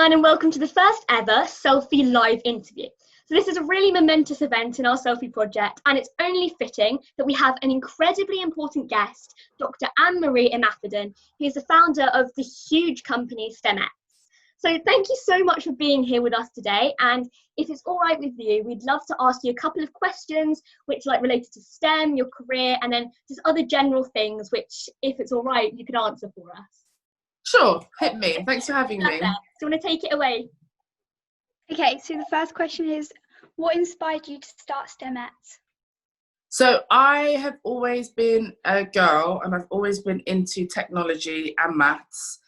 everyone, and welcome to the first ever Cellfie live interview. So this is a really momentous event in our Cellfie project, and it's only fitting that we have an incredibly important guest, Dr. Anne-Marie Imafidon, who is the founder of the huge company STEMx. So thank you so much for being here with us today, and if it's all right with you, we'd love to ask you a couple of questions which are related to STEM, your career, and then just other general things which, if it's all right, you could answer for us. Sure, hit me. Thanks for having me. Do you want to take it away? Okay, so the first question is, what inspired you to start STEMx? So I have always been a girl and I've always been into technology and maths,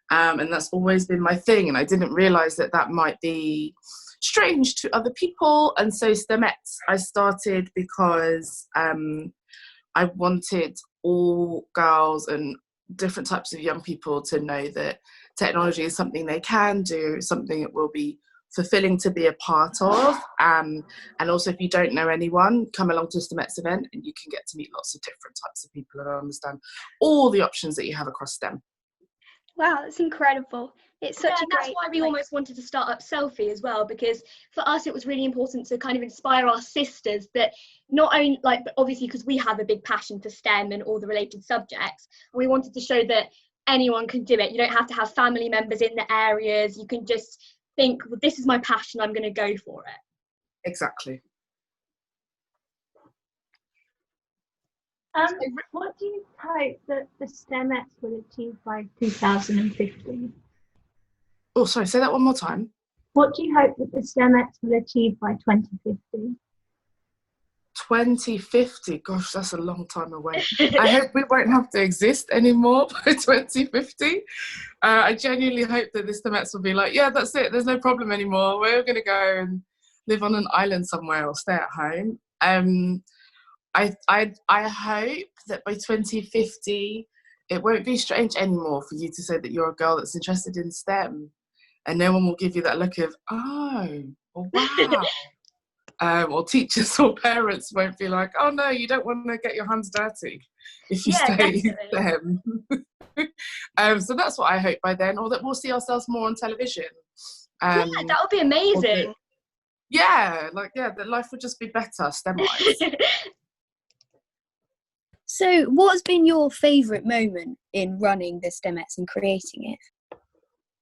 and that's always been my thing, and I didn't realise that that might be strange to other people. And so STEMx I started because I wanted all girls and different types of young people to know that technology is something they can do, something that will be fulfilling to be a part of, and also if you don't know anyone, come along to a STEMx event and you can get to meet lots of different types of people and understand all the options that you have across STEM. Wow, that's incredible. It's such a great... That's why we almost wanted to start up Cellfie as well, because for us it was really important to kind of inspire our sisters, but not only but obviously because we have a big passion for STEM and all the related subjects, and we wanted to show that anyone can do it. You don't have to have family members in the areas. You can just think, well, this is my passion, I'm going to go for it. Exactly. What do you hope that the STEMx will achieve by 2050? Oh, sorry, say that one more time. What do you hope that the STEMx will achieve by 2050? 2050, gosh, that's a long time away. I hope we won't have to exist anymore by 2050. I genuinely hope that this STEMx will be like, yeah, that's it, there's no problem anymore. We're going to go and live on an island somewhere or stay at home. I hope that by 2050, it won't be strange anymore for you to say that you're a girl that's interested in STEM, and no one will give you that look of, oh, well, wow. Or teachers or parents won't be like, oh no, you don't want to get your hands dirty if you stay in STEM. So that's what I hope by then, or that we'll see ourselves more on television. Yeah, that would be amazing. That life would just be better STEM-wise. So what has been your favourite moment in running the STEMx and creating it?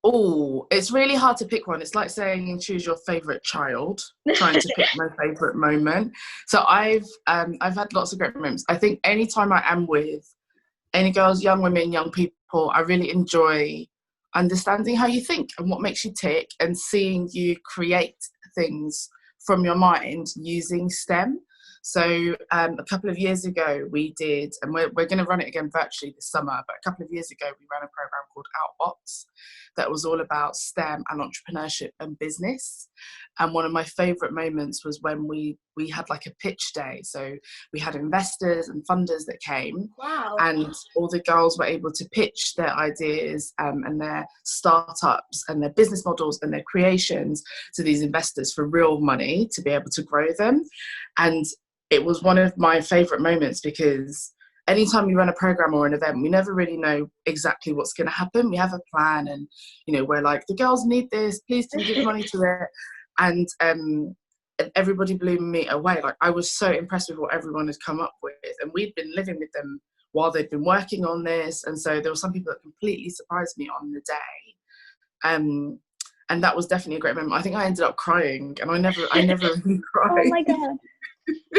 Oh, it's really hard to pick one. It's like saying choose your favourite child, trying to pick my favourite moment. So I've had lots of great moments. I think anytime I am with any girls, young women, young people, I really enjoy understanding how you think and what makes you tick, and seeing you create things from your mind using STEM. So a couple of years ago we did, and we're going to run it again virtually this summer, but a couple of years ago we ran a program called Outbox that was all about STEM and entrepreneurship and business. And one of my favourite moments was when we had like a pitch day. So we had investors and funders that came. Wow. And all the girls were able to pitch their ideas and their startups and their business models and their creations to these investors for real money to be able to grow them. And it was one of my favourite moments, because anytime you run a program or an event, we never really know exactly what's going to happen. We have a plan, and we're like, the girls need this, please can you give money to it? And everybody blew me away. Like, I was so impressed with what everyone had come up with, and we'd been living with them while they'd been working on this. And so there were some people that completely surprised me on the day. And that was definitely a great moment. I think I ended up crying, and I never really cried. Oh my God.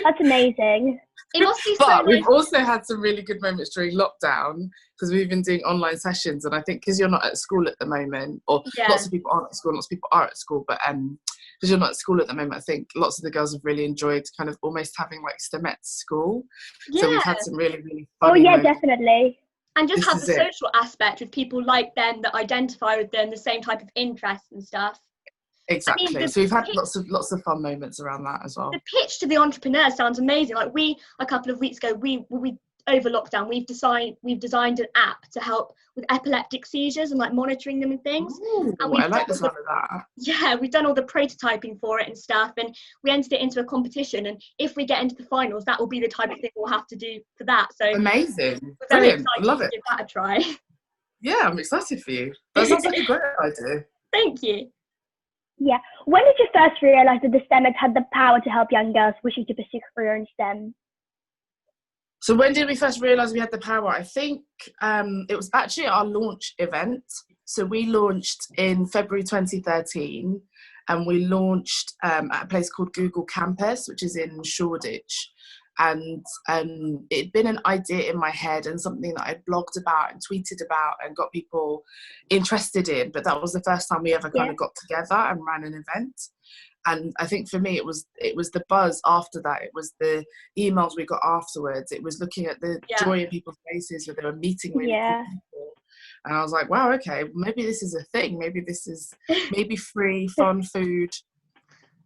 That's amazing. It must be But we've also had some really good moments during lockdown, because we've been doing online sessions, and I think because you're not at school at the moment, or lots of people aren't at school, lots of people are at school, but because you're not at school at the moment, I think lots of the girls have really enjoyed kind of almost having like STEM at school. Yeah. So we've had some really, really fun. Oh yeah, moments. Definitely. And just have the social aspect with people like them that identify with them, the same type of interests and stuff. Exactly. I mean, so we've had lots of fun moments around that as well. The pitch to the entrepreneurs sounds amazing. Like a couple of weeks ago, we over lockdown, we've designed an app to help with epileptic seizures and like monitoring them and things. Ooh, and I like the sound of that. Yeah, we've done all the prototyping for it and stuff, and we entered it into a competition. And if we get into the finals, that will be the type of thing we'll have to do for that. So amazing, we're very brilliant, excited love to it. give that a try. Yeah, I'm excited for you. That sounds like a great idea. Thank you. Yeah. When did you first realise that the STEMs had the power to help young girls wishing to pursue a career in STEM? So when did we first realise we had the power? I think it was actually our launch event. So we launched in February 2013, and we launched at a place called Google Campus, which is in Shoreditch. And it'd been an idea in my head and something that I'd blogged about and tweeted about and got people interested in. But that was the first time we ever kind of got together and ran an event. And I think for me, it was the buzz after that. It was the emails we got afterwards. It was looking at the joy in people's faces where they were meeting really cool people. And I was like, wow, okay, maybe this is a thing. Maybe free, fun food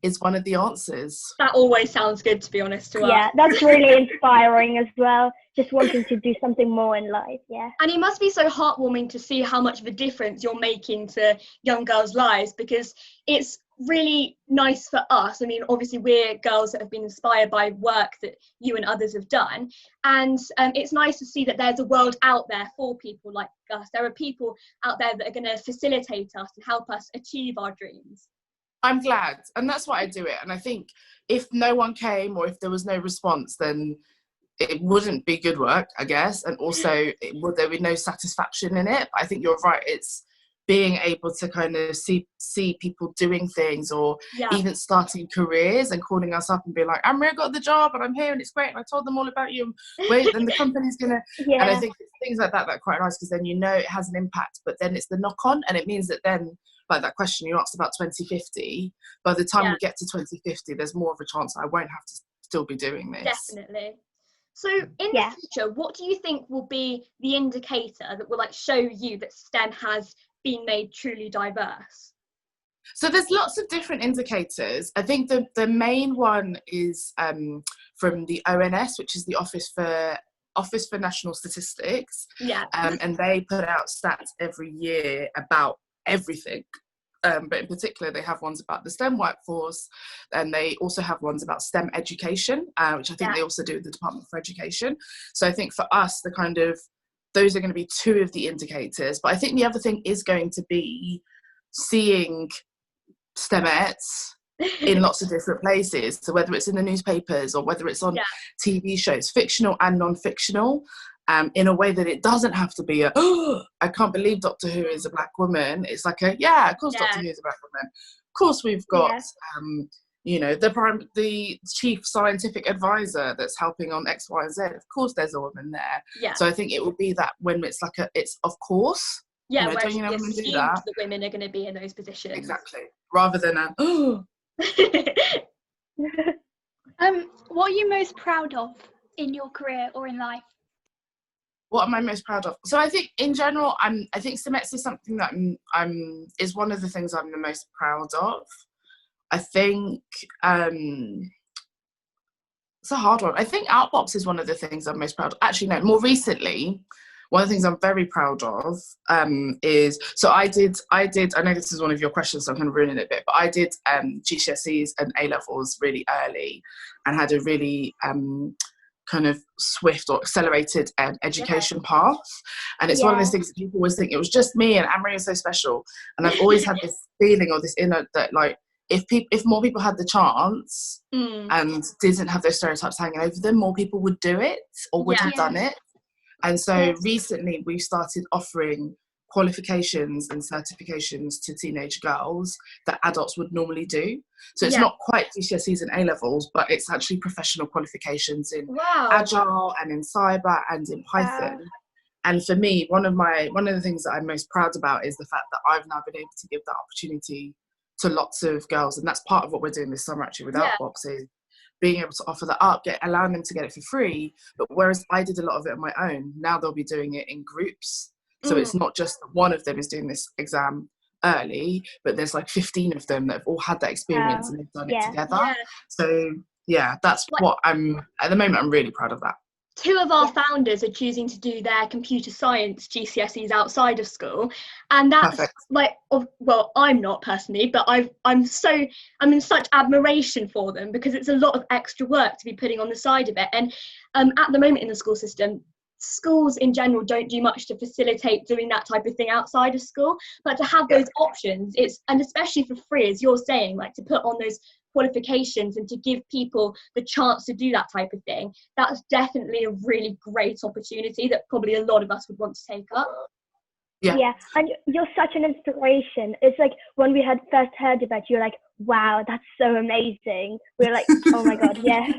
is one of the answers. That always sounds good, to be honest, to us. Yeah, that's really inspiring as well. Just wanting to do something more in life, yeah. And it must be so heartwarming to see how much of a difference you're making to young girls' lives, because it's really nice for us. I mean, obviously we're girls that have been inspired by work that you and others have done, and it's nice to see that there's a world out there for people like us. There are people out there that are going to facilitate us and help us achieve our dreams. I'm glad, and that's why I do it. And I think if no one came or if there was no response, then it wouldn't be good work, I guess, and also there would be no satisfaction in it. But I think you're right, it's being able to kind of see people doing things, or even starting careers and calling us up and be like, Amri, I got the job and I'm here and it's great and I told them all about you, wait, then the company's gonna and I think things like that are quite nice, because then you know it has an impact, but then it's the knock on, and it means that then, like that question you asked about 2050, by the time we get to 2050, there's more of a chance I won't have to still be doing this. Definitely. So in the future, what do you think will be the indicator that will show you that STEM has been made truly diverse? So there's lots of different indicators. I think the main one is from the ONS, which is the Office for National Statistics. And they put out stats every year about everything. But in particular, they have ones about the STEM workforce, and they also have ones about STEM education, which I think they also do at the Department for Education. So I think for us, those are going to be two of the indicators. But I think the other thing is going to be seeing STEMettes in lots of different places. So whether it's in the newspapers or whether it's on TV shows, fictional and non-fictional, in a way that it doesn't have to be I can't believe Doctor Who is a black woman. It's like of course Doctor Who is a black woman. Of course we've got the chief scientific advisor that's helping on X, Y, and Z. Of course there's a woman there. So I think it will be that when it's it's of course. Where don't you know women do that? The women are going to be in those positions. Exactly. Rather than what are you most proud of in your career or in life? What am I most proud of? So I think in general, I think STEMettes is something that is one of the things I'm the most proud of. I think it's a hard one. I think Outbox is one of the things I'm most proud of. Actually, no, more recently, one of the things I'm very proud of is, so I did, I know this is one of your questions, so I'm kind of ruining it a bit, but I did GCSEs and A-levels really early and had a really kind of swift or accelerated education path. And it's one of those things that people always think it was just me and Anne-Marie is so special. And I've always had this feeling or this inner that if more people had the chance and didn't have those stereotypes hanging over them, more people would do it or would have done it. And so recently we've started offering qualifications and certifications to teenage girls that adults would normally do. So it's not quite GCSEs and A-levels, but it's actually professional qualifications in Agile and in cyber and in Python. And for me, one of the things that I'm most proud about is the fact that I've now been able to give that opportunity to lots of girls. And that's part of what we're doing this summer actually with Outbox, is being able to offer that up, allowing them to get it for free. But whereas I did a lot of it on my own, now they'll be doing it in groups. So it's not just one of them is doing this exam early, but there's 15 of them that have all had that experience and they've done it together. So that's what at the moment, I'm really proud of that. 2 of our founders are choosing to do their computer science GCSEs outside of school, and that's perfect. Well, I'm not personally, but I'm in such admiration for them, because it's a lot of extra work to be putting on the side of it. And at the moment in the school system, schools in general don't do much to facilitate doing that type of thing outside of school, but to have those options, and especially for free, as you're saying, like to put on those qualifications and to give people the chance to do that type of thing, that's definitely a really great opportunity that probably a lot of us would want to take up. Yeah, and you're such an inspiration. It's like when we had first heard about you, you're like, wow, that's so amazing. We're like, oh my God, yeah.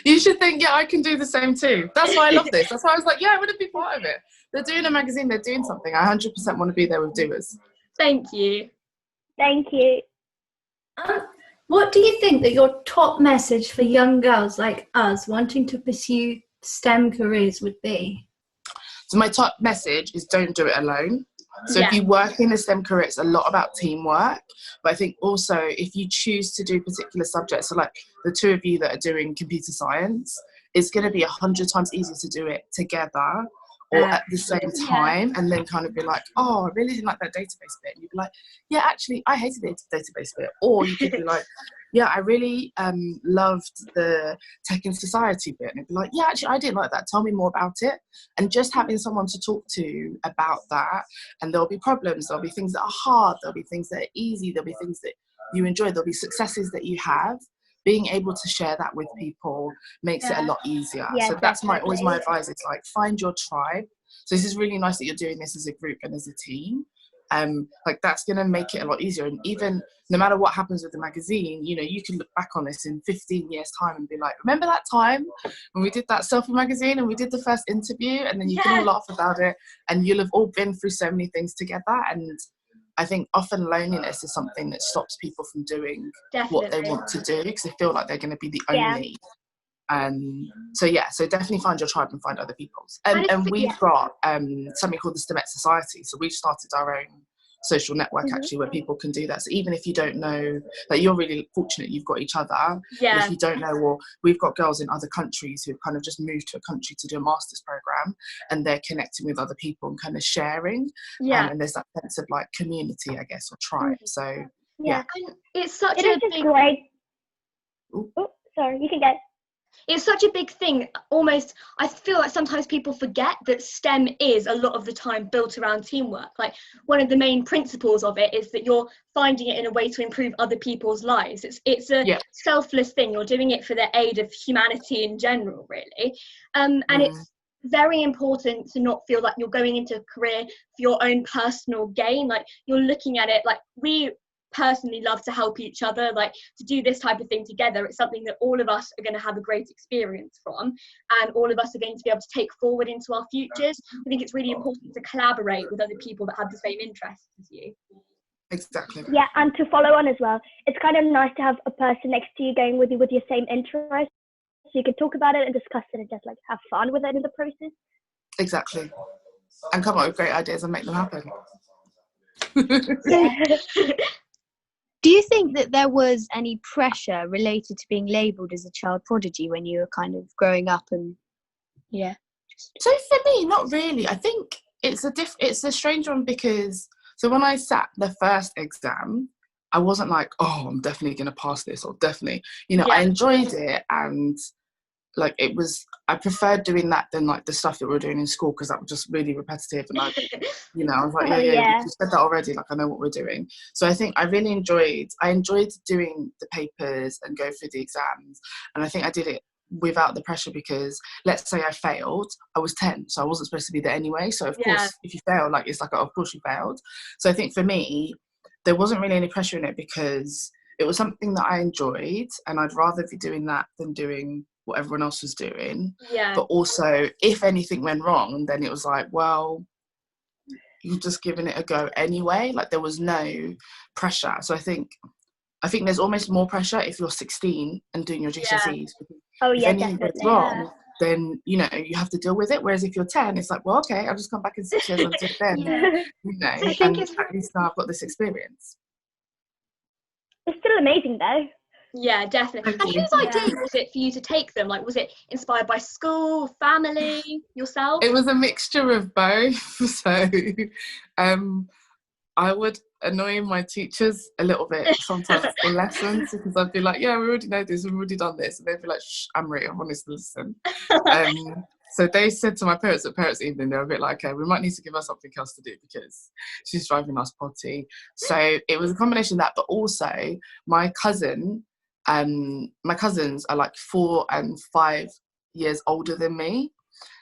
You should think, yeah, I can do the same too. That's why I love this. That's why I was like, yeah, I want to be part of it. They're doing a magazine, they're doing something. I 100% want to be there with doers. Thank you. Thank you. What do you think that your top message for young girls like us wanting to pursue STEM careers would be? So my top message is don't do it alone. So if you work in a STEM career, it's a lot about teamwork. But I think also if you choose to do particular subjects, so like the two of you that are doing computer science, it's going to be 100 times easier to do it together or at the same time, and then kind of be like, oh, I really didn't like that database bit. And you'd be like, yeah, actually, I hated the database bit. Or you could be like, yeah, I really loved the tech and society bit. And it'd be like, yeah, actually, I didn't like that. Tell me more about it. And just having someone to talk to about that. And there'll be problems. There'll be things that are hard. There'll be things that are easy. There'll be things that you enjoy. There'll be successes that you have. Being able to share that with people makes it a lot easier. So that's always my advice. It's like, find your tribe. So this is really nice that you're doing this as a group and as a team. Like that's going to make it a lot easier. And even no matter what happens with the magazine, you know, you can look back on this in 15 years time and be like, remember that time when we did that Cellfie magazine and we did the first interview, and then you can all laugh about it, and you'll have all been through so many things together. And I think often loneliness is something that stops people from doing what they want to do, because they feel like they're going to be the only. So definitely find your tribe and find other people's. And we've got something called the STEMette Society. So we've started our own social network actually where people can do that. So even if you don't know, like you're really fortunate you've got each other. If you don't know, well, we've got girls in other countries who've kind of just moved to a country to do a master's program, and they're connecting with other people and kind of sharing. And there's that sense of like community, I guess, or tribe. So and it's such It a is just big great. Oh, sorry, you can get. It's such a big thing. Almost, I feel like sometimes people forget that STEM is a lot of the time built around teamwork. Like one of the main principles of it is that you're finding it in a way to improve other people's lives. It's a selfless thing. You're doing it for the aid of humanity in general, really. And it's very important to not feel like you're going into a career for your own personal gain. Like you're looking at it like we personally love to help each other, like to do this type of thing together. It's something that all of us are going to have a great experience from, and all of us are going to be able to take forward into our futures. I think it's really important to collaborate with other people that have the same interests as you. Exactly. Yeah, and to follow on as well, it's kind of nice to have a person next to you going with you with your same interests, so you can talk about it and discuss it and just like have fun with it in the process. Exactly. And come up with great ideas and make them happen. Do you think that there was any pressure related to being labelled as a child prodigy when you were kind of growing up? And So for me, not really. I think it's a strange one, because so when I sat the first exam, I wasn't like, oh, I'm definitely going to pass this, or definitely, you know, I enjoyed it, and like I preferred doing that than like the stuff that we were doing in school, because that was just really repetitive, and like, you know, I was like, yeah, we said that already, like I know what we're doing. So I think I enjoyed doing the papers and go through the exams, and I think I did it without the pressure, because let's say I failed, I was 10, so I wasn't supposed to be there anyway, so of course if you fail, like it's like, oh, of course you failed. So I think for me there wasn't really any pressure in it, because it was something that I enjoyed, and I'd rather be doing that than doing what everyone else was doing. But also if anything went wrong, then it was like, well, you're just giving it a go anyway. Like there was no pressure. So I think there's almost more pressure if you're 16 and doing your GCSEs. If anything goes wrong, then you know you have to deal with it. Whereas if you're 10, it's like, well, okay, I'll just come back in 6 years and do it then. You know, I think at least now I've got this experience. It's still amazing though. Yeah, definitely. And whose idea was it for you to take them? Like, was it inspired by school, family, yourself? It was a mixture of both. So I would annoy my teachers a little bit sometimes in lessons, because I'd be like, yeah, we already know this, we've already done this. And they'd be like, shh, Anne-Marie, I want us to listen. So they said to my parents at parents' evening, they were a bit like, okay, we might need to give her something else to do because she's driving us potty. So it was a combination of that, but also my cousins are like 4 and 5 years older than me.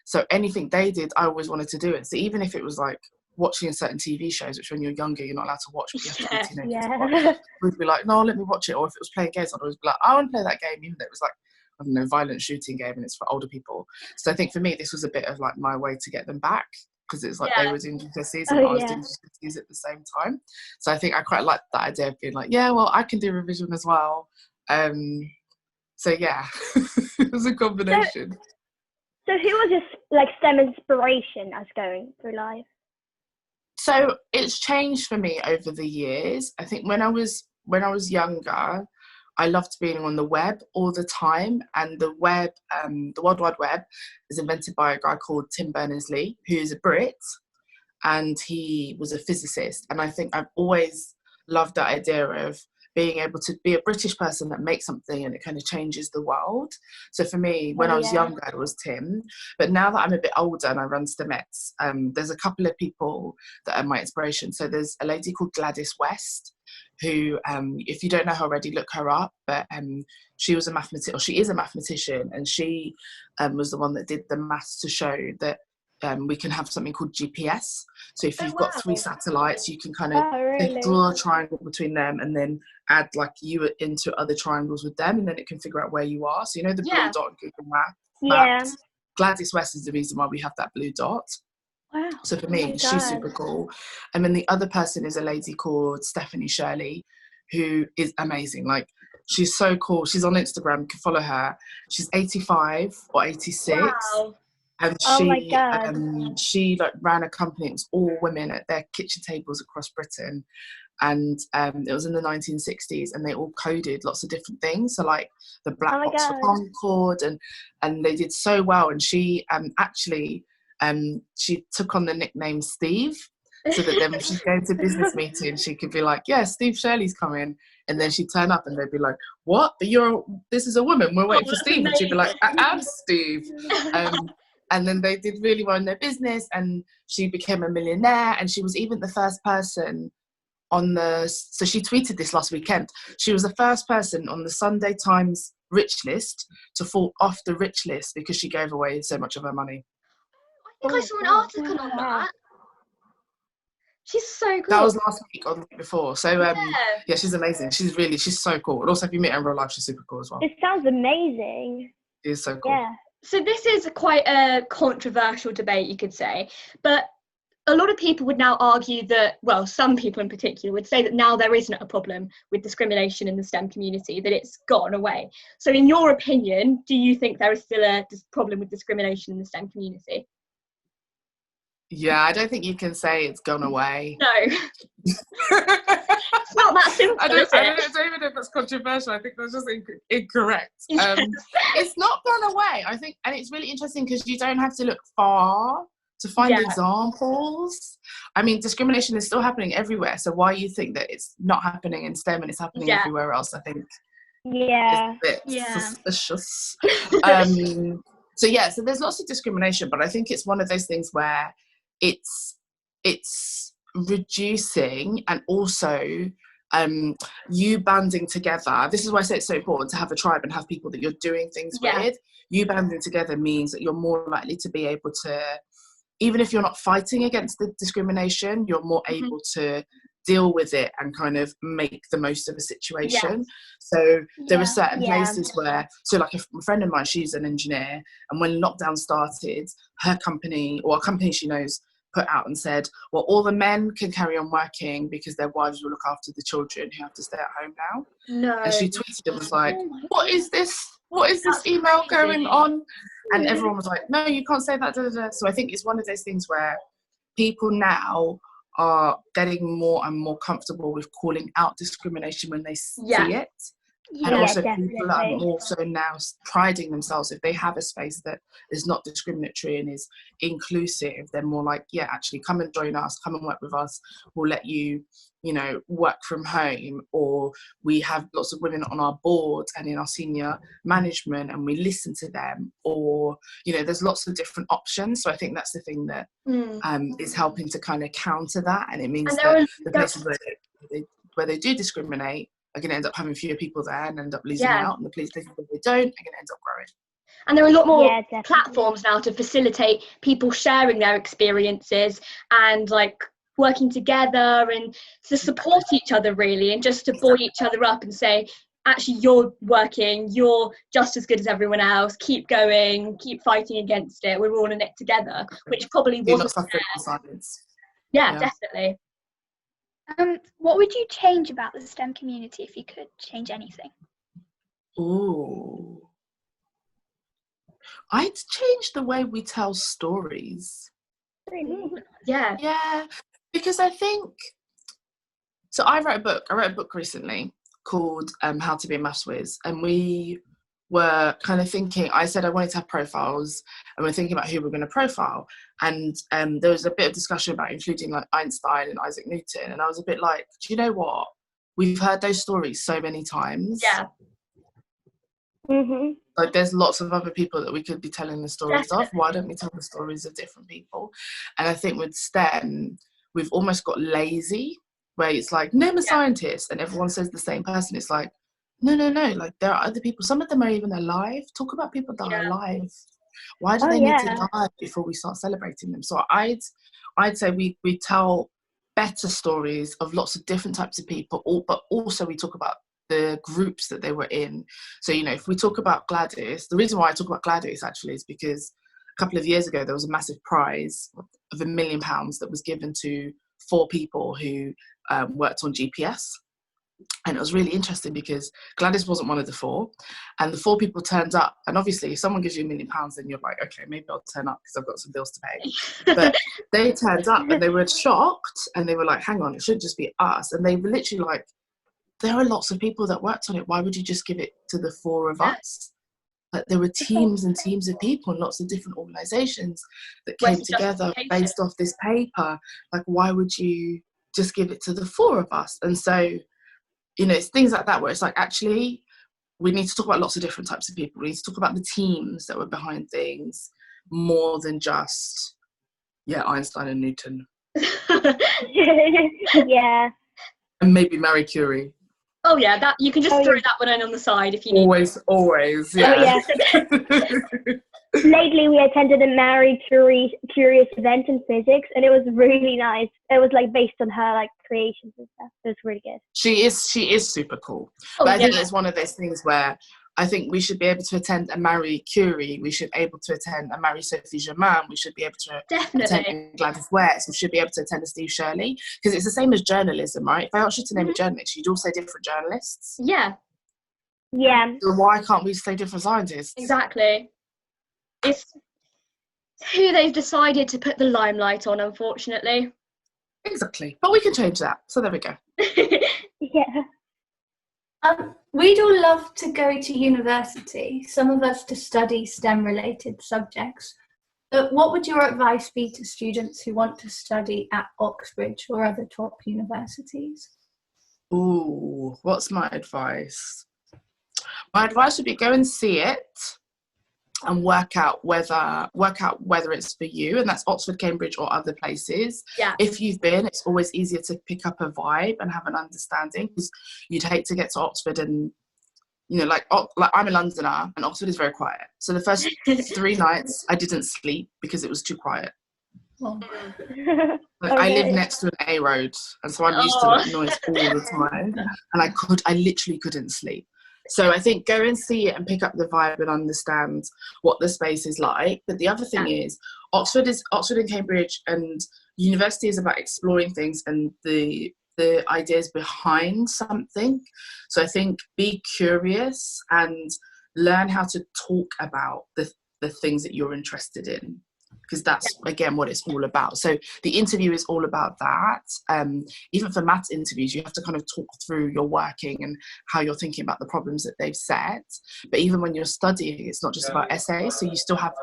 So anything they did, I always wanted to do it. So even if it was like watching certain TV shows, which when you're younger, you're not allowed to watch, but you have to be teenager to watch, we'd be like, no, let me watch it. Or if it was playing games, I'd always be like, I want to play that game, even though it was like, I don't know, violent shooting game and it's for older people. So I think for me, this was a bit of like my way to get them back, because it's like they were doing GCSEs and I was doing GCSEs at the same time. So I think I quite liked that idea of being like, yeah, well, I can do revision as well. So yeah, it was a combination. So who was your like STEM inspiration as going through life? So it's changed for me over the years. I think when I was younger, I loved being on the web all the time, and the web, the World Wide Web, is invented by a guy called Tim Berners-Lee, who's a Brit, and he was a physicist. And I think I've always loved that idea of being able to be a British person that makes something and it kind of changes the world. So for me, when I was younger, it was Tim. But now that I'm a bit older and I run STEMettes, there's a couple of people that are my inspiration. So there's a lady called Gladys West, who, if you don't know her already, look her up. But she is a mathematician, and she was the one that did the maths to show that we can have something called GPS. So if you've got 3 satellites, you can kind of draw a triangle between them and then add like you into other triangles with them, and then it can figure out where you are. So you know the blue dot on Google Maps? Gladys West is the reason why we have that blue dot. Wow. So for me, she's super cool. And then the other person is a lady called Stephanie Shirley, who is amazing. Like, she's so cool. She's on Instagram, you can follow her. She's 85 or 86. Wow. And she like ran a company. It was all women at their kitchen tables across Britain, and it was in the 1960s, and they all coded lots of different things. So like the black box for Concorde, and they did so well. And she she took on the nickname Steve, so that then when she's going to business meetings, she could be like, yeah, Steve Shirley's coming. And then she'd turn up and they'd be like, what? But this is a woman, we're waiting for Steve. And she'd be like, I'm Steve. And then they did really well in their business, and she became a millionaire. And she was even the first person so she tweeted this last weekend. She was the first person on the Sunday Times rich list to fall off the rich list because she gave away so much of her money. I think I saw an article on that. She's so cool. That was last week or the week before. So yeah, she's amazing. She's so cool. And also, if you meet her in real life, she's super cool as well. It sounds amazing. She is so cool. Yeah. So this is quite a controversial debate, you could say, but a lot of people would now argue that, well, some people in particular would say that now there isn't a problem with discrimination in the STEM community, that it's gone away. So in your opinion, do you think there is still a problem with discrimination in the STEM community? Yeah, I don't think you can say it's gone away. No. It's not that simple, I don't even know if that's controversial. I think that's just incorrect. It's not gone away, I think, and it's really interesting because you don't have to look far to find examples. I mean, discrimination is still happening everywhere, so why you think that it's not happening in STEM and it's happening everywhere else, I think is a bit suspicious. So there's lots of discrimination, but I think it's one of those things where it's reducing, and also you banding together. This is why I say it's so important to have a tribe and have people that you're doing things with. You banding together means that you're more likely to be able to, even if you're not fighting against the discrimination, you're more able to deal with it and kind of make the most of a situation. So there are certain places where, so like a friend of mine, she's an engineer, and when lockdown started, her company, or a company she knows, put out and said, well, all the men can carry on working because their wives will look after the children who have to stay at home now. No. And she tweeted and was like, what is this email going on? And everyone was like, no, you can't say that. So I think it's one of those things where people now are getting more and more comfortable with calling out discrimination when they see it, And Yeah. also Yeah, people are definitely. more so now priding themselves if they have a space that is not discriminatory and is inclusive. They're more like, yeah, actually come and join us, come and work with us. We'll let you, you know, work from home, or we have lots of women on our board and in our senior management and we listen to them, or, you know, there's lots of different options. So I think that's the thing that is helping to kind of counter that. And it means And that the places where they do discriminate are going to end up having fewer people there and end up losing out, and the places where they don't are going to end up growing. And there are a lot more Yeah, definitely. platforms now to facilitate people sharing their experiences and like working together and to support each other really, and just to buoy each other up and say, actually, you're working, you're just as good as everyone else, keep going, keep fighting against it, we're all in it together, which probably Do not wasn't suffer in silence. yeah, definitely. What would you change about the STEM community if you could change anything? Ooh. I'd change the way we tell stories. Yeah. Yeah, because I think, so I wrote a book recently called How to Be a Maths Whiz, and we were kind of thinking, I said I wanted to have profiles, and we're thinking about who we're going to profile, and there was a bit of discussion about including like Einstein and Isaac Newton, and I was a bit like, do you know what? We've heard those stories so many times. Yeah. Like there's lots of other people that we could be telling the stories of. Why don't we tell the stories of different people? And I think with STEM, we've almost got lazy, where it's like, name a scientist, and everyone says the same person. It's like, no, like there are other people. Some of them are even alive. Talk about people that are alive. Why do they need to die before we start celebrating them? So I'd say we tell better stories of lots of different types of people, but also we talk about the groups that they were in. So, you know, if we talk about Gladys, the reason why I talk about Gladys actually is because a couple of years ago there was a massive prize of £1 million that was given to 4 people who worked on GPS. And it was really interesting because Gladys wasn't one of the 4, and the 4 people turned up. And obviously if someone gives you £1 million, then you're like, okay, maybe I'll turn up because I've got some bills to pay. But they turned up and they were shocked, and they were like, hang on, it shouldn't just be us. And they were literally like, there are lots of people that worked on it. Why would you just give it to the 4 of us? Like there were teams and teams of people and lots of different organisations that came together based off this paper. Like, why would you just give it to the 4 of us? And so, you know, it's things like that where it's like, actually, we need to talk about lots of different types of people. We need to talk about the teams that were behind things more than just, Einstein and Newton. Yeah. And maybe Marie Curie. Oh yeah, that you can just throw that one in on the side if you need. Always, yeah. Lately, we attended a Marie Curie's event in physics, and it was really nice. It was like based on her like creations and stuff. It was really good. She is super cool. But I think it's one of those things where I think we should be able to attend a Marie Curie. We should be able to attend a Marie-Sophie Germain. We should be able to attend a Gladys West. We should be able to attend a Steve Shirley. Because it's the same as journalism, right? If I asked you to name a journalist, you'd all say different journalists. Yeah. Yeah. So why can't we say different scientists? Exactly. It's who they've decided to put the limelight on, unfortunately. Exactly. But we can change that. So there we go. Yeah. We'd all love to go to university, some of us to study STEM-related subjects. But what would your advice be to students who want to study at Oxbridge or other top universities? Ooh, what's my advice? My advice would be go and see it and work out whether it's for you, and that's Oxford, Cambridge or other places. Yeah. If you've been, it's always easier to pick up a vibe and have an understanding, because you'd hate to get to Oxford and, you know, like I'm a Londoner and Oxford is very quiet. So the first 3 nights I didn't sleep because it was too quiet. Oh. I live next to an A road, and so I'm used to like noise all the time, and I literally couldn't sleep. So I think go and see it and pick up the vibe and understand what the space is like. But the other thing is Oxford and Cambridge, and university is about exploring things and the ideas behind something. So I think be curious and learn how to talk about the things that you're interested in. because that's again what it's all about. So the interview is all about that. Even for maths interviews, you have to kind of talk through your working and how you're thinking about the problems that they've set. But even when you're studying, it's not just about essays, so you still have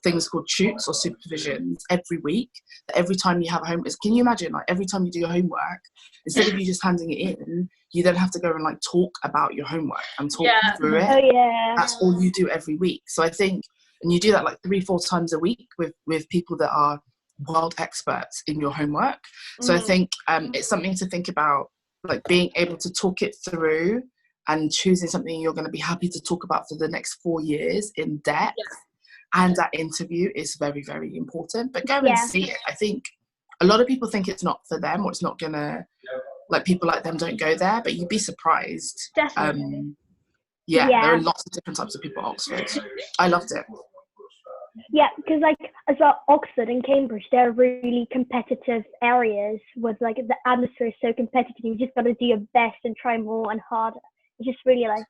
things called tutes or supervisions every week. Every time you have homework, can you imagine, like, every time you do your homework, instead of you just handing it in, you then have to go and like talk about your homework and talk through it. Oh yeah. That's all you do every week. So I think, and you do that like 3-4 times a week with people that are world experts in your homework. So I think it's something to think about, like being able to talk it through and choosing something you're going to be happy to talk about for the next 4 years in depth. And that interview is very, very important. But go and see it. I think a lot of people think it's not for them, or it's not gonna, like, people like them don't go there, but you'd be surprised. Definitely. There are lots of different types of people at Oxford. I loved it. Yeah, because like as well, Oxford and Cambridge, they're really competitive areas with like the atmosphere is so competitive. You just got to do your best and try more and harder. It's just really like,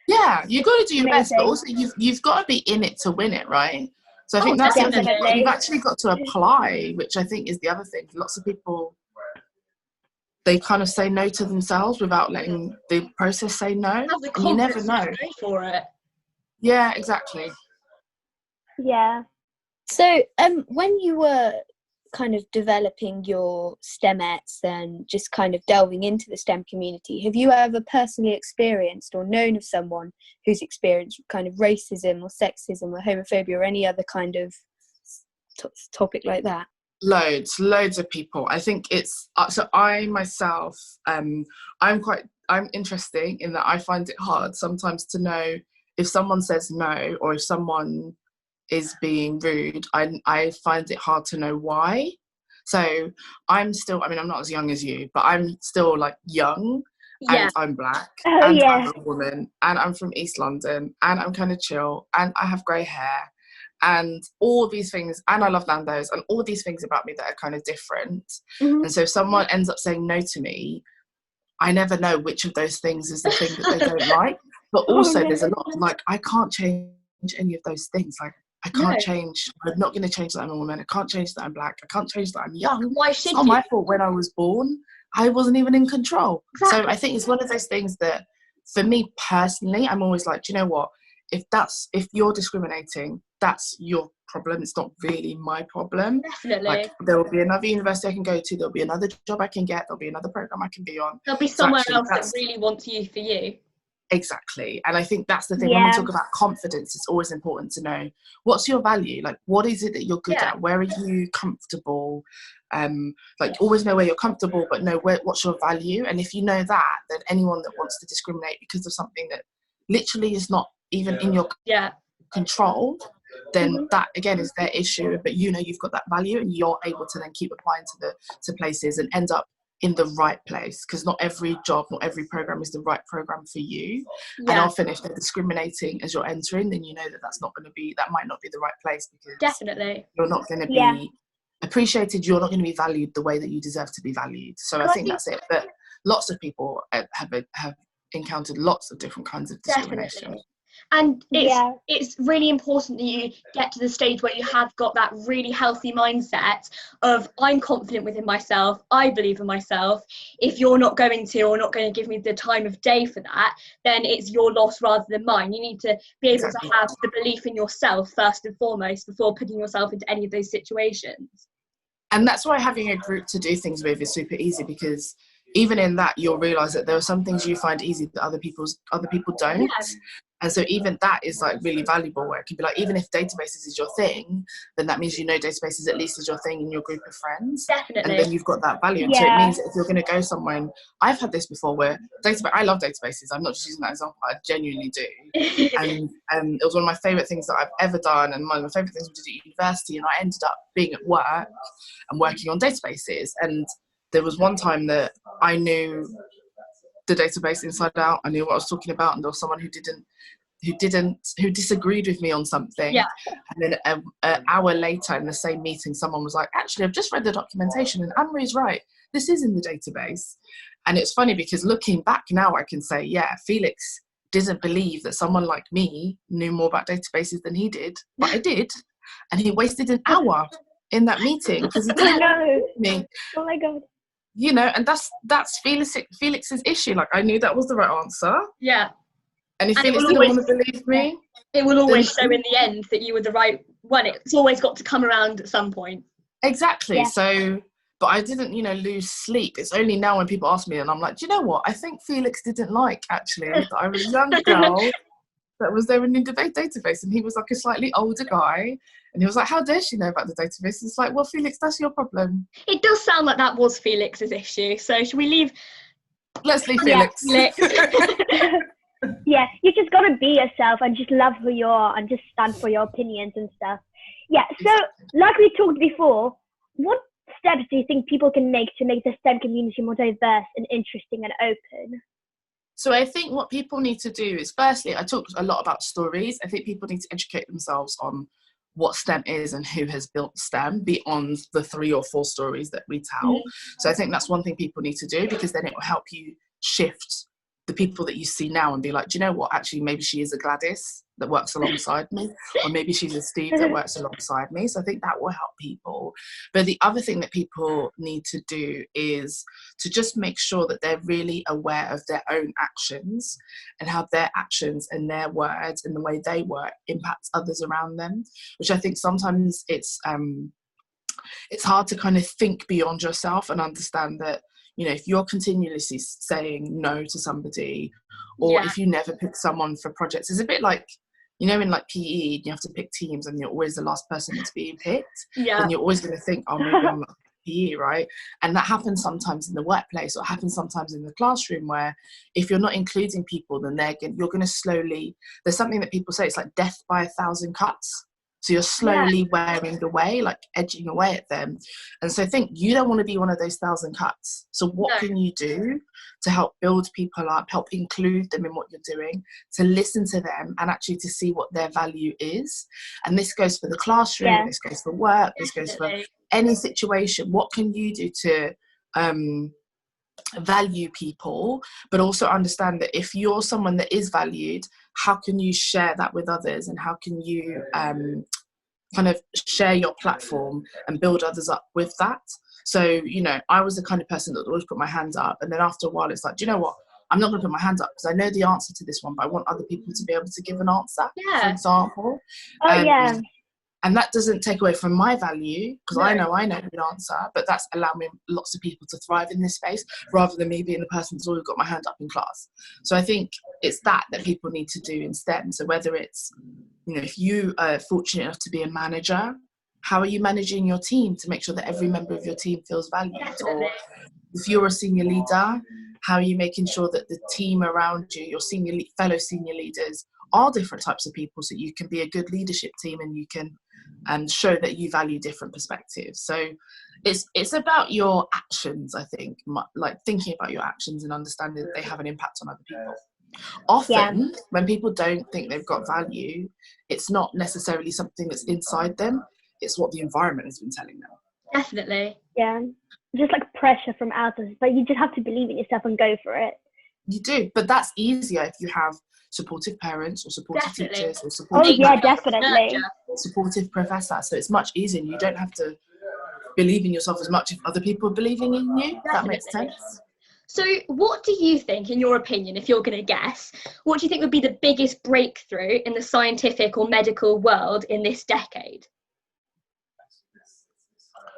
Yeah, you got to do your best, but Amazing. also you've got to be in it to win it, right? So I think Oh, that's the other thing. definitely. You've actually got to apply, which I think is the other thing. Lots of people, they kind of say no to themselves without letting the process say no, Have the and you never confidence know. to go for it. Yeah, exactly. Yeah. So, when you were kind of developing your STEMettes and just kind of delving into the STEM community, have you ever personally experienced or known of someone who's experienced kind of racism or sexism or homophobia or any other kind of topic like that? Loads of people. I think it's so I myself, I'm interesting in that I find it hard sometimes to know if someone says no or if someone is being rude. I find it hard to know why. So I'm still, I mean, I'm not as young as you, but I'm still like young, and I'm black, Oh and yeah. I'm a woman, and I'm from East London, and I'm kind of chill, and I have grey hair, and all these things, and I love Nando's, and all these things about me that are kind of different. And so if someone ends up saying no to me, I never know which of those things is the thing that they don't like. But also there's a lot of, like, I can't change any of those things. Like, I can't change, I'm not going to change that I'm a woman. I can't change that I'm black. I can't change that I'm young. Why It's should not you? my fault. When I was born, I wasn't even in control. Exactly. So I think it's one of those things that, for me personally, I'm always like, do you know what? If you're discriminating, that's your problem. It's not really my problem. Definitely. Like, there will be another university I can go to. There'll be another job I can get. There'll be another program I can be on. There'll be So somewhere actually, else that really wants you for you. Exactly. And I think that's the thing. When we talk about confidence, it's always important to know, what's your value? Like, what is it that you're good at? Where are you comfortable? Like, always know where you're comfortable, but know what's your value. And if you know that, then anyone that wants to discriminate because of something that literally is not even in your control, then that again is their issue. But you know you've got that value, and you're able to then keep applying to places and end up in the right place, because not every job, not every program is the right program for you. And often if they're discriminating as you're entering, then you know that might not be the right place, because definitely you're not going to be appreciated, you're not going to be valued the way that you deserve to be valued. So I think that's it. But lots of people have encountered lots of different kinds of discrimination. Definitely. And it's really important that you get to the stage where you have got that really healthy mindset of, I'm confident within myself, I believe in myself. If you're not going to, or not going to give me the time of day for that, then it's your loss rather than mine. You need to be able to have the belief in yourself first and foremost before putting yourself into any of those situations. And that's why having a group to do things with is super easy, because even in that, you'll realise that there are some things you find easy that other people don't. Yeah. And so even that is like really valuable, where it can be like, even if databases is your thing, then that means you know databases at least is your thing in your group of friends. Definitely. And then you've got that value. And so it means that if you're going to go somewhere, and I've had this before where I love databases. I'm not just using that example, I genuinely do. And it was one of my favourite things that I've ever done, and one of my favourite things we did at university, and I ended up being at work and working on databases. And there was one time that I knew the database inside out. I knew what I was talking about, and there was someone who disagreed with me on something. Yeah. And then an hour later in the same meeting, someone was like, actually, I've just read the documentation and Anne-Marie's right. This is in the database. And it's funny because looking back now, I can say, yeah, Felix didn't believe that someone like me knew more about databases than he did, but I did. and he wasted an hour in that meeting because he didn't know. me. Oh my god. You know, and that's Felix's issue. Like, I knew that was the right answer. Yeah. And if And it Felix will didn't always- want to believe me, It will always then- show in the end that you were the right one. It's always got to come around at some point. exactly. Yeah. So, but I didn't, lose sleep. It's only now when people ask me, and I'm like, do you know what? I think Felix didn't like, actually, that I was a young girl that was there in the database, and he was like a slightly older guy, and he was like, how dare she know about the database? It's like, well, Felix, that's your problem. It does sound like that was Felix's issue. So should we leave Let's leave Yeah. Felix. Yeah, you just gotta be yourself and just love who you are and just stand for your opinions and stuff. Yeah, so like we talked before, what steps do you think people can make to make the STEM community more diverse and interesting and open? So I think what people need to do is, firstly, I talked a lot about stories. I think people need to educate themselves on what STEM is and who has built STEM beyond the 3 or 4 stories that we tell. So I think that's one thing people need to do, because then it will help you shift the people that you see now and be like, do you know what, actually maybe she is a Gladys that works alongside me, or maybe she's a Steve that works alongside me. So I think that will help people. But the other thing that people need to do is to just make sure that they're really aware of their own actions and how their actions and their words and the way they work impacts others around them, which I think sometimes it's hard to kind of think beyond yourself and understand that, if you're continuously saying no to somebody, or if you never pick someone for projects, it's a bit like, in like PE, you have to pick teams and you're always the last person that's being picked. Yeah. And you're always going to think, oh, maybe I'm not PE, right? And that happens sometimes in the workplace, or happens sometimes in the classroom, where if you're not including people, then you're going to slowly, there's something that people say, it's like death by 1,000 cuts. So you're slowly wearing away, like edging away at them. And so I think you don't want to be one of those 1,000 cuts. So what can you do to help build people up, help include them in what you're doing, to listen to them and actually to see what their value is? And this goes for the classroom, this goes for work, this goes for any situation. What can you do to value people, but also understand that if you're someone that is valued, how can you share that with others, and how can you kind of share your platform and build others up with that? So, I was the kind of person that would always put my hands up, and then after a while it's like, do you know what, I'm not going to put my hands up because I know the answer to this one, but I want other people to be able to give an answer, for example. And that doesn't take away from my value, because I know the answer, but that's allowing lots of people to thrive in this space, rather than me being the person that's always got my hand up in class. So I think it's that people need to do in STEM. So whether it's, if you are fortunate enough to be a manager, how are you managing your team to make sure that every member of your team feels valued? Or if you're a senior leader, how are you making sure that the team around you, your fellow senior leaders, are different types of people, so you can be a good leadership team and you can show that you value different perspectives. So it's about your actions, I think, like thinking about your actions and understanding that they have an impact on other people. Often, when people don't think they've got value, it's not necessarily something that's inside them, it's what the environment has been telling them. Definitely. Yeah, just like pressure from others, but you just have to believe in yourself and go for it. You do, but that's easier if you have supportive parents or supportive teachers or supportive professor. So it's much easier, and you don't have to believe in yourself as much if other people are believing in you. That makes sense. So what do you think, in your opinion, if you're going to guess, what do you think would be the biggest breakthrough in the scientific or medical world in this decade?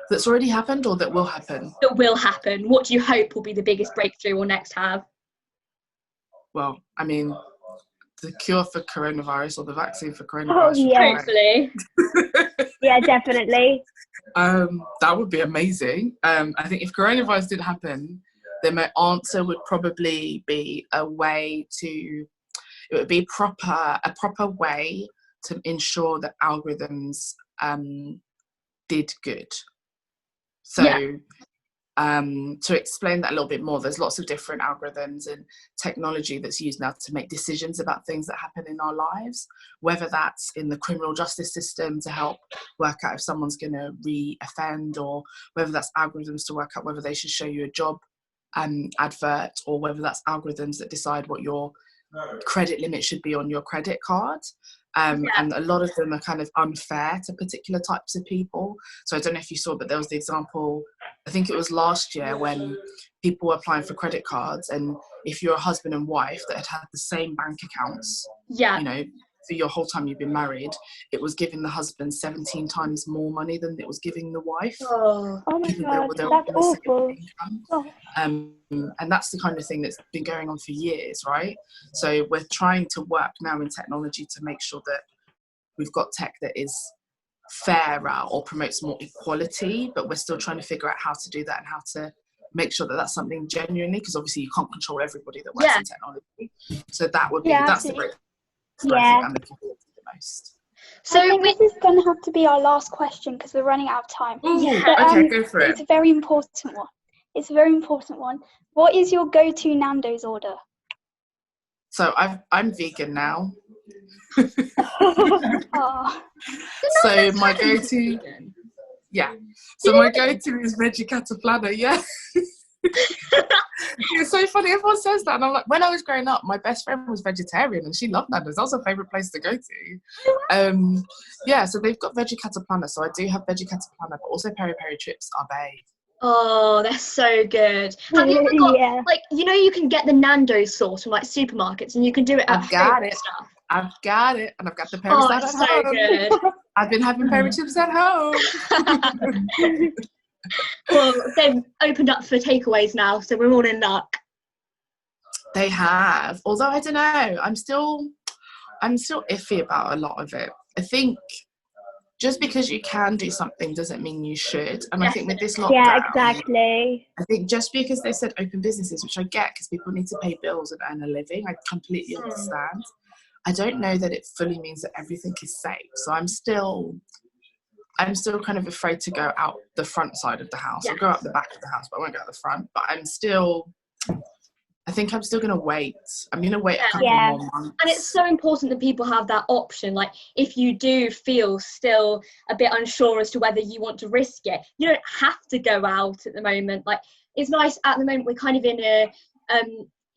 That's already happened, or that will happen? That will happen. What do you hope will be the biggest breakthrough we'll next have? Well, I mean, the cure for coronavirus, or the vaccine for coronavirus. Hopefully. Yeah, definitely. That would be amazing. I think if coronavirus didn't happen, then my answer would probably be it would be a proper way to ensure that algorithms did good. So to explain that a little bit more, there's lots of different algorithms and technology that's used now to make decisions about things that happen in our lives, whether that's in the criminal justice system to help work out if someone's going to re-offend, or whether that's algorithms to work out whether they should show you a job advert, or whether that's algorithms that decide what your credit limit should be on your credit card. And a lot of them are kind of unfair to particular types of people. So I don't know if you saw, but there was the example, I think it was last year, when people were applying for credit cards, and if you're a husband and wife that had the same bank accounts, you know, for your whole time you've been married, it was giving the husband 17 times more money than it was giving the wife. Oh my God, that's awful. And that's the kind of thing that's been going on for years, right? So we're trying to work now in technology to make sure that we've got tech that is fairer or promotes more equality, but we're still trying to figure out how to do that and how to make sure that that's something genuinely, because obviously you can't control everybody that works in technology. So that would be, that's the great thing I'm looking forward to the most. So I think this is going to have to be our last question because we're running out of time. Okay, go for it. It's a very important one. What is your go-to Nando's order? So I'm vegan now. So my go-to, So my go-to is veggie cataplana. It's so funny. Everyone says that, and I'm like, when I was growing up, my best friend was vegetarian, and she loved Nando's. That was her favourite place to go to. So they've got veggie cataplana. So I do have veggie cataplana, but also peri peri chips are bae. Oh, they're so good. Have you ever got, like, you know, you can get the Nando's sauce from like supermarkets, and you can do it at home and stuff. I've got it, and I've got the peri salad at home. Good. I've been having peri chips at home. Well, they've opened up for takeaways now, so we're all in luck. They have, although I don't know, I'm still iffy about a lot of it. I think just because you can do something doesn't mean you should. And I think with this lockdown, exactly. I think just because they said open businesses, which I get because people need to pay bills and earn a living, I completely understand. I don't know that it fully means that everything is safe. So I'm still kind of afraid to go out the front side of the house. I'll go out the back of the house, but I won't go out the front. But I think I'm still going to wait. I'm going to wait a couple more months. And it's so important that people have that option. Like, if you do feel still a bit unsure as to whether you want to risk it, you don't have to go out at the moment. Like, it's nice at the moment, we're kind of in a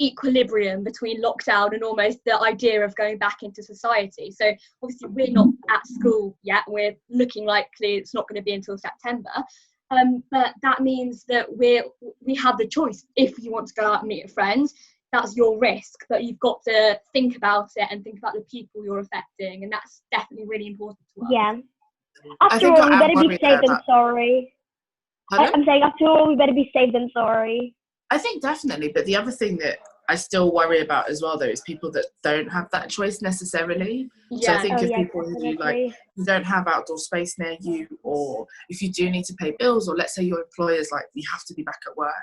equilibrium between lockdown and almost the idea of going back into society. So obviously we're not at school yet. We're looking likely it's not going to be until September. But that means that we have the choice. If you want to go out and meet a friend, that's your risk, but you've got to think about it and think about the people you're affecting, and that's definitely really important to us. Yeah. After all, we better be safe than sorry. I'm saying after all, we better be safe than sorry. I think definitely, but the other thing that I still worry about as well, though, is people that don't have that choice necessarily. So I think people who you don't have outdoor space near you, or if you do need to pay bills, or let's say your employer's like, you have to be back at work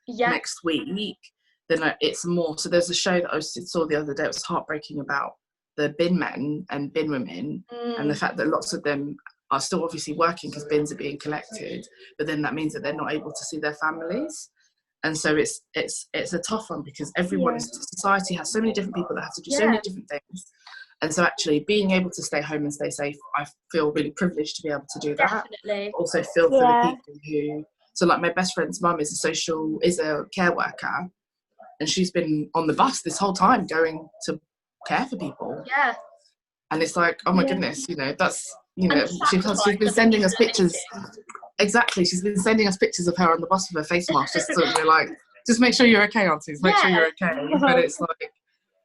next week, then it's more. So there's a show that I saw the other day. It was heartbreaking about the bin men and bin women, and the fact that lots of them are still obviously working because bins are being collected, but then that means that they're not able to see their families. And so it's a tough one because everyone in society has so many different people that have to do so many different things. And so actually being able to stay home and stay safe, I feel really privileged to be able to do that. Definitely. Also feel for the people who, so like my best friend's mum is a care worker, and she's been on the bus this whole time going to care for people. Yeah. And it's like, oh my goodness, you know, that's, you know, she's been sending us pictures. Exactly, she's been sending us pictures of her on the bus with her face mask, just so we're like, just make sure you're okay, aunties, make sure you're okay. But it's like,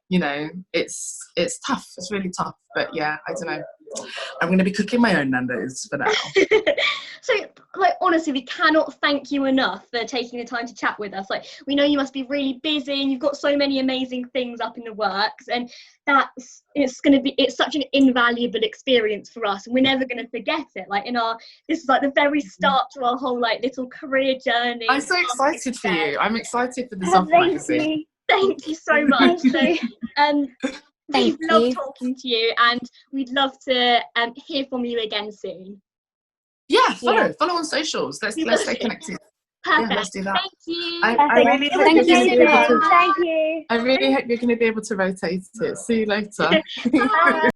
you know, it's tough, it's really tough. But yeah, I don't know. I'm going to be cooking my own Nando's for now. So, like, honestly, we cannot thank you enough for taking the time to chat with us. Like, we know you must be really busy and you've got so many amazing things up in the works, and it's such an invaluable experience for us, and we're never going to forget it. Like, this is like the very start to our whole like little career journey. I'm so excited for you. I'm excited for the Cellfie magazine. Thank you so much. So, we've loved talking to you, and we'd love to hear from you again soon. Yeah, follow on socials. Let's stay connected. Perfect. Yeah, let's do that. Thank you. I really hope you're going to be able to. Thank you. I really hope you're going to be able to rotate it. See you later. Bye.